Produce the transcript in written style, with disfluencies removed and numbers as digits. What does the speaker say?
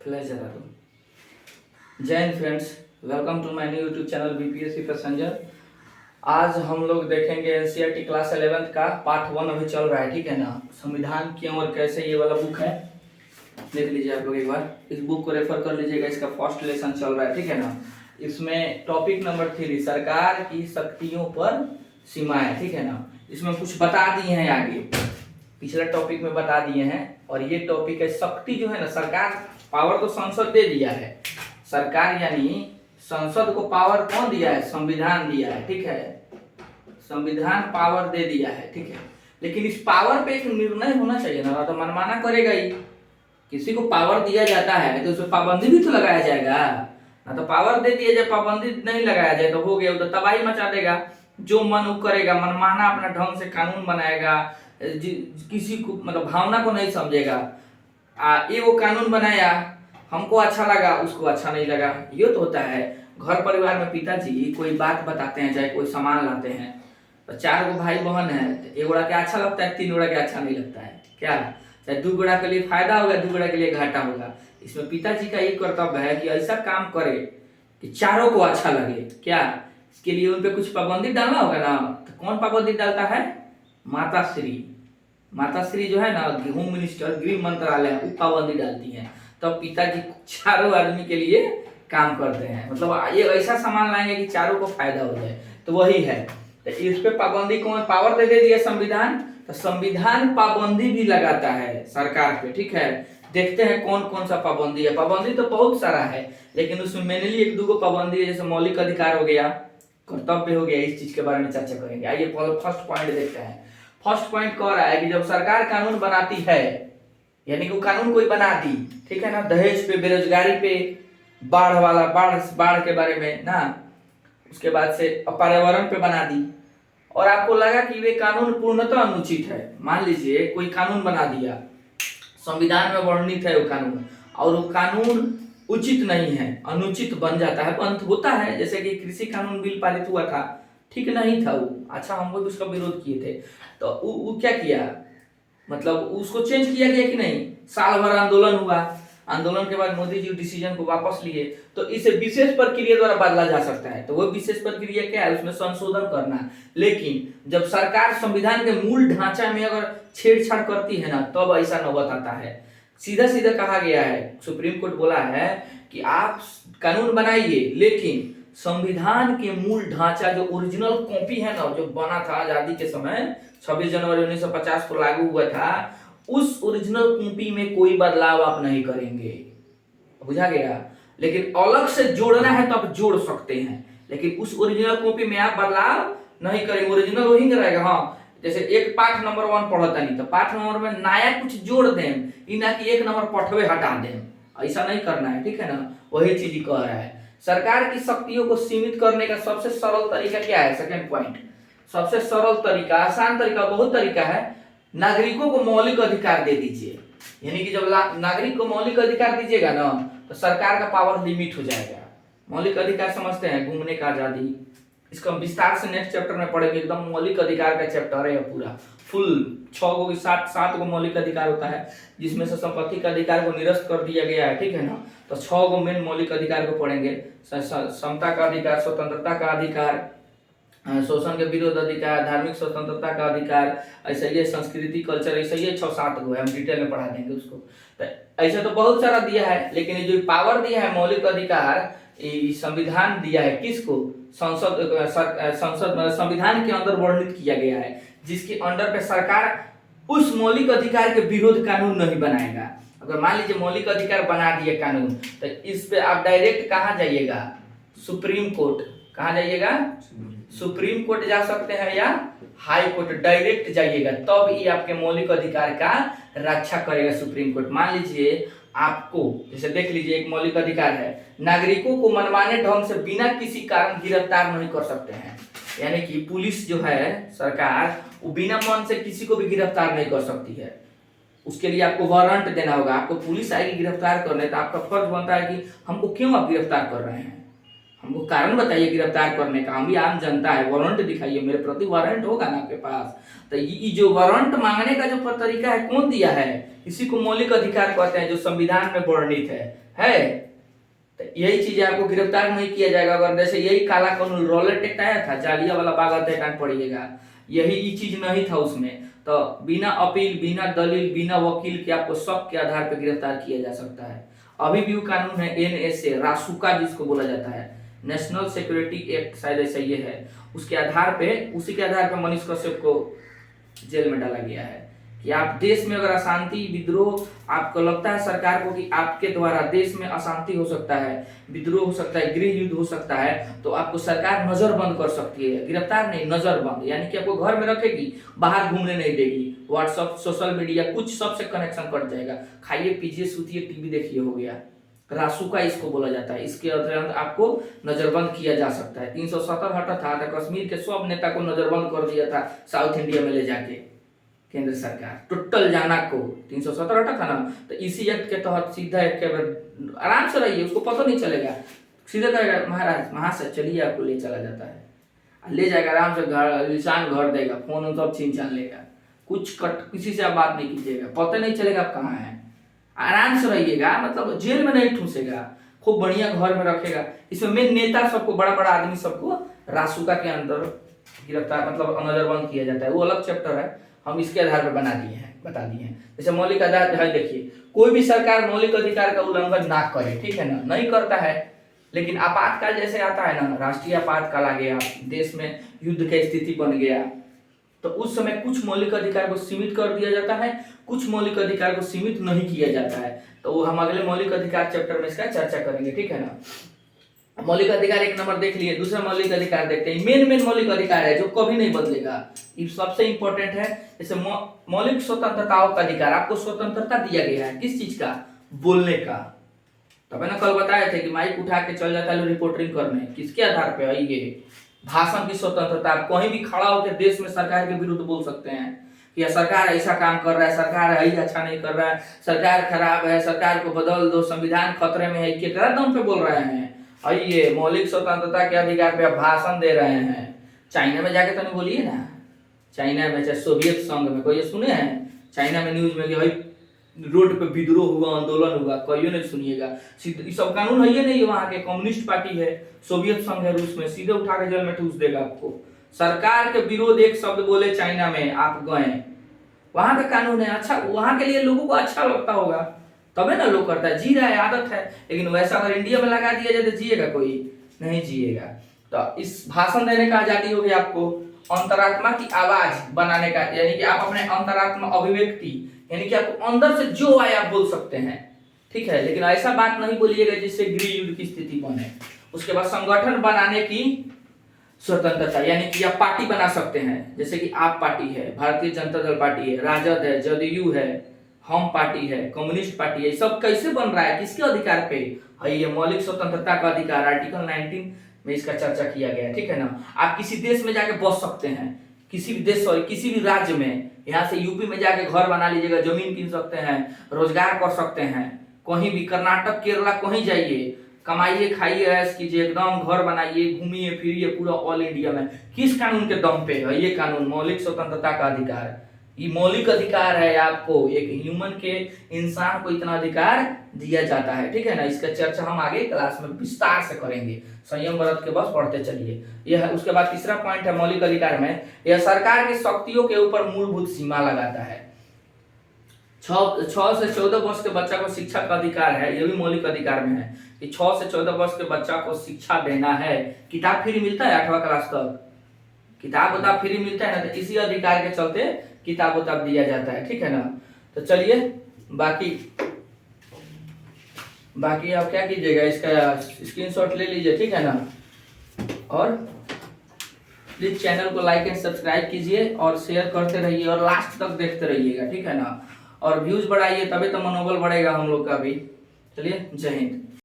Pleasure आ दो। Jai Hind friends, welcome to my new YouTube channel BPSC passenger. आज हम लोग देखेंगे एनसीईआरटी क्लास 11th का पार्ट 1 अभी चल रहा है, ठीक है ना। संविधान क्यों और कैसे, ये वाला बुक है, देख लीजिए आप लोग एक बार, इस बुक को रेफर कर लीजिएगा। इसका फर्स्ट लेसन चल रहा है, ठीक है ना। इसमें टॉपिक नंबर 3 सरकार की शक्तियों पर सीमाएं, ठीक है ना। इसमें कुछ बता दिए हैं आगे, पिछले टॉपिक में बता दिए हैं, और ये टॉपिक है शक्ति जो है ना, सरकार पावर तो संसद दे दिया है। सरकार यानी संसद को पावर कौन दिया है? संविधान दिया है, ठीक है। संविधान पावर दे दिया है, ठीक है। लेकिन इस पावर पे एक निर्णय होना चाहिए ना, तो मनमाना करेगा ही। किसी को पावर दिया जाता है तो उसमें पाबंदी भी तो लगाया जाएगा ना। तो पावर दे दिया जाए, पाबंदी नहीं लगाया जाए तो हो गया, तो तबाही मचा देगा। जो मन वो करेगा, मनमाना अपना ढंग से कानून बनाएगा, किसी को मतलब भावना को नहीं समझेगा। ये वो कानून बनाया, हमको अच्छा लगा, उसको अच्छा नहीं लगा, ये तो होता है। घर परिवार में पिताजी कोई बात बताते हैं, चाहे कोई सामान लाते हैं, तो 4 गो भाई बहन है, तो 1 गोड़ा के अच्छा लगता है, 3 गोड़ा के अच्छा नहीं लगता है, क्या? चाहे 2 गोड़ा के लिए फायदा होगा, 2 गोड़ा के लिए घाटा होगा। इसमें पिताजी का ये कर्तव्य है कि ऐसा काम करे कि चारों को अच्छा लगे, क्या? इसके लिए उन पे कुछ पाबंदी डालना होगा ना। तो कौन पाबंदी डालता है? माताश्री। माताश्री जो है ना, होम मिनिस्टर, गृह मंत्रालय, वो पाबंदी डालती है। तब तो पिताजी चारों आदमी के लिए काम करते हैं, मतलब ये ऐसा सामान लाएंगे कि चारों को फायदा हो जाए, तो वही है। तो इस पे पाबंदी कौन पावर दे दिया? संविधान। तो संविधान पाबंदी भी लगाता है सरकार पे, ठीक है। देखते हैं कौन कौन सा पाबंदी है। पाबंदी तो बहुत सारा है, लेकिन उसमें मेनली 1-2 पाबंदी है, जैसे मौलिक अधिकार हो गया, कर्तव्य हो गया। इस चीज के बारे में चर्चा करेंगे। आइए फर्स्ट पॉइंट देखते हैं। फर्स्ट पॉइंट कह रहा है कि जब सरकार कानून बनाती है, यानी कि वो कानून कोई बना दी, ठीक है ना, दहेज पे, बेरोजगारी पे, बाढ़ के बारे में ना, उसके बाद से पर्यावरण पे बना दी, और आपको लगा कि वे कानून पूर्णतः अनुचित है। मान लीजिए कोई कानून बना दिया, संविधान में वर्णित है वो कानून, और वो कानून उचित नहीं है, अनुचित बन जाता है, बंद होता है। जैसे कि कृषि कानून बिल पारित हुआ था, ठीक नहीं था वो, अच्छा हम लोग उसका विरोध किए थे, तो वो क्या किया, मतलब उसको चेंज किया गया कि नहीं। साल भर आंदोलन हुआ, आंदोलन के बाद मोदी जी डिसीजन को वापस लिए। तो इसे विशेष प्रक्रिया द्वारा बदला जा सकता है। तो वो विशेष प्रक्रिया क्या है? उसमें संशोधन करना। लेकिन जब सरकार संविधान के मूल ढांचा में अगर छेड़छाड़ करती है ना, तब ऐसा नौबत आता है। सीधा सीधा कहा गया है, सुप्रीम कोर्ट बोला है कि आप कानून बनाइए, लेकिन संविधान के मूल ढांचा जो ओरिजिनल कॉपी है ना, जो बना था आजादी के समय 26 जनवरी 1950 को लागू हुआ था, उस ओरिजिनल कॉपी में कोई बदलाव आप नहीं करेंगे, बुझा गया। लेकिन अलग से जोड़ना है तो आप जोड़ सकते हैं, लेकिन उस ओरिजिनल कॉपी में आप बदलाव नहीं करेंगे, ओरिजिनल वही रहेगा। हाँ, जैसे एक पाठ नंबर 1 पढ़ता नहीं, तो पाठ नंबर में नया कुछ जोड़ दें, ना कि 1 नंबर पढ़वे हटा दें, ऐसा नहीं करना है, ठीक है ना। वही चीज कह रहा है। सरकार की शक्तियों को सीमित करने का सबसे सरल तरीका क्या है? सेकंड पॉइंट, सबसे सरल तरीका, आसान तरीका, बहुत तरीका है, नागरिकों को मौलिक अधिकार दे दीजिए। यानी कि जब नागरिक को मौलिक अधिकार दीजिएगा ना, तो सरकार का पावर लिमिट हो जाएगा। मौलिक अधिकार समझते हैं, घूमने का आजादी, इसका विस्तार से नेक्स्ट चैप्टर में पढ़ेंगे। एकदम मौलिक अधिकार का चैप्टर है पूरा, फुल 7 गो मौलिक अधिकार होता है, जिसमें से संपत्ति का अधिकार को निरस्त कर दिया गया है, ठीक है ना। तो 6 गो मेन मौलिक अधिकार को पढ़ेंगे। समता का अधिकार, स्वतंत्रता का अधिकार, शोषण के विरोध अधिकार, धार्मिक स्वतंत्रता का अधिकार, ऐसा ही संस्कृति कल्चर, ऐसा ही 6-7 गो है, हम डिटेल में पढ़ा देंगे उसको। तो ऐसा तो बहुत सारा दिया है, लेकिन ये जो पावर दिया है मौलिक अधिकार, संविधान दिया है किसको? संसद संविधान के अंदर वर्णित किया गया है, जिसके अंडर पे सरकार उस मौलिक अधिकार के विरोध कानून नहीं बनाएगा। अगर मान लीजिए मौलिक अधिकार बना दिए कानून, तो इस पे आप डायरेक्ट कहाँ जाइएगा? Supreme court. कहाँ जाइएगा? सुप्रीम कोर्ट जा सकते हैं, या हाई कोर्ट डायरेक्ट जाइएगा, तब ये आपके मौलिक अधिकार का रक्षा करेगा सुप्रीम कोर्ट। मान लीजिए आपको, जैसे देख लीजिए, एक मौलिक अधिकार है, नागरिकों को मनमाने ढंग से बिना किसी कारण गिरफ्तार नहीं कर सकते हैं। यानी कि पुलिस जो है, सरकार, वो बिना मन से किसी को भी गिरफ्तार नहीं कर सकती है। उसके लिए आपको वारंट देना होगा। आपको पुलिस आएगी गिरफ्तार करने, तो आपका फर्ज बनता है कि हमको क्यों आप गिरफ्तार कर रहे हैं, हमको कारण बताइए गिरफ्तार करने का। हम भी आम जनता है, वारंट दिखाइए, मेरे प्रति वारंट होगा ना आपके पास। तो ये जो वारंट मांगने का जो तरीका है, कौन दिया है? इसी को मौलिक अधिकार कहते हैं जो संविधान में वर्णित है। तो यही चीज आपको गिरफ्तार नहीं किया जाएगा अगर जैसे यही काला कानून रॉलेट एक्ट आया था, जालियांवाला बाग हत्याकांड पढ़िएगा, यही चीज नहीं था उसमें। तो बिना अपील, बिना दलील, बिना वकील के आपको शक के आधार पर गिरफ्तार किया जा सकता है। अभी भी वो कानून है NSA, रासुका जिसको बोला जाता है, नेशनल सिक्योरिटी एक्ट, शायद ऐसा ये है। उसके आधार पे, उसी के आधार पर मनीष कश्यप को जेल में डाला गया है कि आप देश में अगर अशांति, विद्रोह, आपको लगता है सरकार को कि आपके द्वारा देश में अशांति हो सकता है, विद्रोह हो सकता है, गृह युद्ध हो सकता है, तो आपको सरकार नजरबंद कर सकती है, गिरफ्तार नहीं, नजरबंद, यानी कि आपको घर में रखेगी, बाहर घूमने नहीं देगी, व्हाट्सएप, सोशल मीडिया, कुछ सबसे कनेक्शन कट जाएगा, खाइए पीजिए सूतिए टीवी देखिए, हो गया। रासुका इसको बोला जाता है। इसके अंतर्गत आपको नजरबंद किया जा सकता है। 370 हटा था तो कश्मीर के सब नेता को नजरबंद कर दिया था साउथ इंडिया में ले जाके केंद्र सरकार, टोटल जाना को 370 हटा था ना, तो इसी एक्ट के तहत सीधा एक आराम से रहिए, उसको पता नहीं चलेगा, सीधे कहेगा महाराज वहां से चलिए, आपको ले चला जाता है, ले जाएगा आराम से, घर निशान घर देगा, फोन सब छीन छान लेगा, कुछ किसी से आप बात नहीं कीजिएगा, पता नहीं चलेगा आप कहाँ हैं, आराम से रहिएगा, मतलब जेल में नहीं ठूसेगा, खूब बढ़िया घर में रखेगा। इसमें मेन नेता सबको, बड़ा बड़ा आदमी सबको रासुका के अंदर गिरफ्तार, मतलब नजरबंद किया जाता है, वो अलग चैप्टर है, हम इसके आधार पर बता दिए हैं। जैसे मौलिक अधिकार, देखिए कोई भी सरकार मौलिक अधिकार का उल्लंघन ना करे, ठीक है ना, नहीं करता है, लेकिन आपातकाल जैसे आता है ना, राष्ट्रीय आपातकाल आ गया, देश में युद्ध की स्थिति बन गया, तो उस समय कुछ मौलिक अधिकार को सीमित कर दिया जाता है, कुछ मौलिक अधिकार को सीमित नहीं किया जाता है। तो वो हम अगले मौलिक अधिकार चैप्टर में इसका चर्चा करेंगे, ठीक है ना। मौलिक अधिकार एक नंबर देख लिए, दूसरा मौलिक अधिकार देखते हैं। मेन मौलिक अधिकार है जो कभी नहीं बदलेगा, ये सबसे इंपॉर्टेंट है। जैसे मौलिक स्वतंत्रताओं का अधिकार, आपको स्वतंत्रता दिया गया है किस चीज का, बोलने का। तब ना कल बताए थे कि माइक उठा के चल जाता है रिपोर्टिंग करने, किसके आधार पे है ये, भाषण की स्वतंत्रता, आप कहीं भी खड़ा होकर देश में सरकार के विरुद्ध बोल सकते हैं कि सरकार ऐसा काम कर रहा है, सरकार है अच्छा नहीं कर रहा है, सरकार खराब है, सरकार को बदल दो, संविधान खतरे में है, केकरा दम पे बोल रहे हैं, आइए मौलिक स्वतंत्रता के अधिकार पे आप भाषण दे रहे हैं। चाइना में जाके तो नहीं बोलिए ना, चाइना में चाहे सोवियत संघ में, कोई सुने हैं चाइना में न्यूज में कि भाई रोड पे विद्रोह हुआ, आंदोलन हुआ, कोई नहीं सुनिएगा, ये सब कानून है ये नहीं, वहाँ के कम्युनिस्ट पार्टी है, सोवियत संघ है रूस में, सीधे उठा के जेल में ठूस देगा आपको। सरकार के विरोध एक शब्द बोले चाइना में, आप गए, वहां का कानून है, अच्छा वहां के लिए लोगों को अच्छा लगता होगा तबे ना लोग करता है, जी रहा है, आदत है। लेकिन वैसा अगर इंडिया में लगा दिया जाए तो जिएगा कोई नहीं जिएगा। तो इस भाषण देने का आजादी होगी आपको, अंतरात्मा की आवाज बनाने का, यानी कि आप अपने अंतरात्मा अभिव्यक्ति, यानी कि आपको अंदर से जो आए आप बोल सकते हैं, ठीक है, लेकिन ऐसा बात नहीं बोलिएगा जिससे गृह युद्ध की स्थिति बने। उसके बाद संगठन बनाने की स्वतंत्रता, यानी कि आप पार्टी बना सकते हैं, जैसे कि आप पार्टी है, भारतीय जनता दल पार्टी है, राजद है, जदयू है, हम पार्टी है, कम्युनिस्ट पार्टी है, सब कैसे बन रहा है, किसके अधिकार पे है, ये मौलिक स्वतंत्रता का अधिकार, आर्टिकल 19 में इसका चर्चा किया गया है, ठीक है ना। आप किसी देश में जाके बस सकते हैं, किसी भी देश, सॉरी किसी भी राज्य में, यहाँ से यूपी में जाके घर बना लीजिएगा, जमीन किन सकते हैं, रोजगार कर सकते हैं, कहीं भी कर्नाटक केरला कहीं जाइए, कमाइए खाइए ऐश कीजिए, एकदम घर बनाइए, घूमिए फिरिए पूरा ऑल इंडिया में। किस कानून के दम पे है ये कानून, मौलिक स्वतंत्रता का अधिकार। ये मौलिक अधिकार है, आपको एक ह्यूमन के, इंसान को इतना अधिकार दिया जाता है, ठीक है ना। इसका चर्चा हम आगे क्लास में विस्तार से करेंगे, संयम व्रत के बस पढ़ते चलिए। यह उसके बाद तीसरा पॉइंट है मौलिक अधिकार में, यह सरकार की शक्तियों के ऊपर मूलभूत सीमा लगाता है। 6 से 14 वर्ष के बच्चा को शिक्षा का अधिकार है, यह भी मौलिक अधिकार में है कि 6 से 14 वर्ष के बच्चा को शिक्षा देना है। किताब फ्री मिलता है 8वां क्लास तक, किताब उताब फ्री मिलता है ना, तो इसी अधिकार के चलते किताब उताब दिया जाता है, ठीक है ना। तो चलिए बाकी आप क्या कीजिएगा, इसका स्क्रीनशॉट ले लीजिए, ठीक है ना। और प्लीज चैनल को लाइक एंड सब्सक्राइब कीजिए और शेयर करते रहिए और लास्ट तक देखते रहिएगा, ठीक है ना। और व्यूज बढ़ाइए, तभी तो मनोबल बढ़ेगा हम लोग का भी। चलिए, जय हिंद।